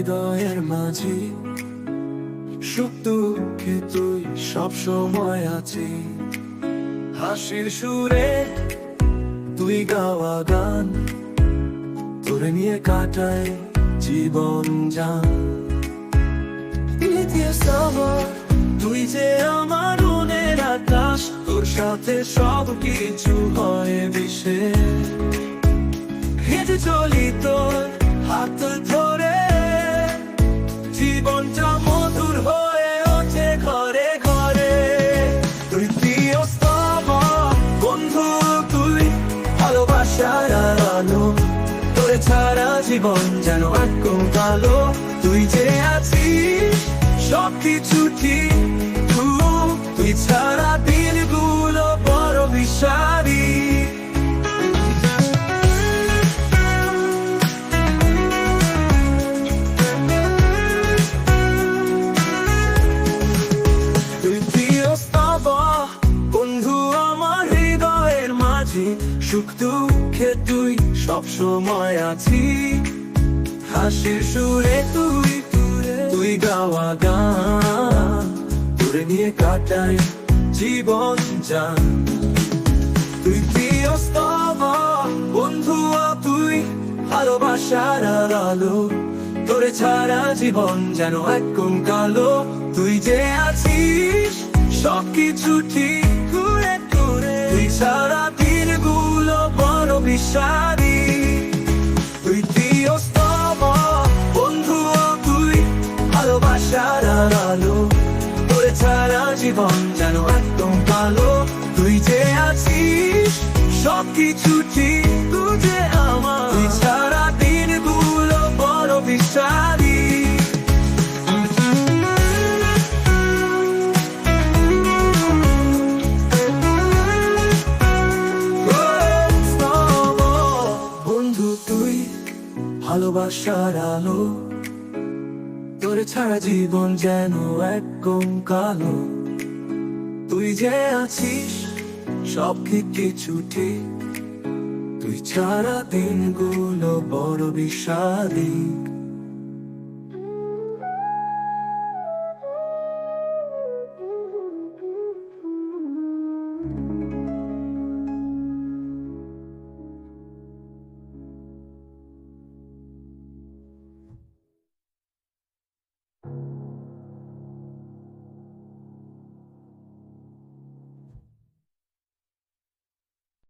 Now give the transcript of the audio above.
হৃদয়ের মাঝে, সুখ দুঃখে তুই সব সময় আছিস। হাসির সুরে তুই গাওয়া গান, তোরে নিয়ে কাটায় জীবন জান। তুই যে আমার মনের আকাশ, তোর সাথে সব কিছু হয় বিশেষ। হেঁটে চলি তোর হাত ধরে, জীবনটা মধুর হয়ে ওঠে ঘরে ঘরে। তুই প্রিয় স্তব বন্ধু, তুই ভালোবাসার আলো, তোরে ছাড়া জীবন যেন একদম কালো। তুই যে আছিস সবকিছু ঠিক, তুই ছাড়া দিনগুলো বড় বিষাদী। তুই প্রিয় স্তব বন্ধু আমার হৃদয়ের মাঝে, সুখ দুঃখে তুই সব সময় আছিস। হাসির সুরে তুই গাওয়া গান, তোরে নিয়ে কাটাই জীবন জান। তুই প্রিয় স্তব বন্ধু, তুই ভালোবাসার আলো, তোরে ছাড়া জীবন যেন একদম কালো। তুই যে আছিস সবকিছু ঠিক ঘুরে ঘুরে, তুই ছাড়া দিনগুলো বড় বিষাদী। তুই প্রিয় স্তব বন্ধু, তুই ভালোবাসার আলো, তোরে ছাড়া জীবন যেন একদম কালো। তুই যে আছিস সবকিছু ঠিক, তুই যে আমার, তুই ছাড়া দিনগুলো বড় বিষাদী। বন্ধু তুই ভালোবাসার আলো, তোরে ছাড়া জীবন যেন একদম কালো। তুই যে আছিস সব কিছু ঠিক, তুই ছাড়া দিনগুলো বড় বিষাদী।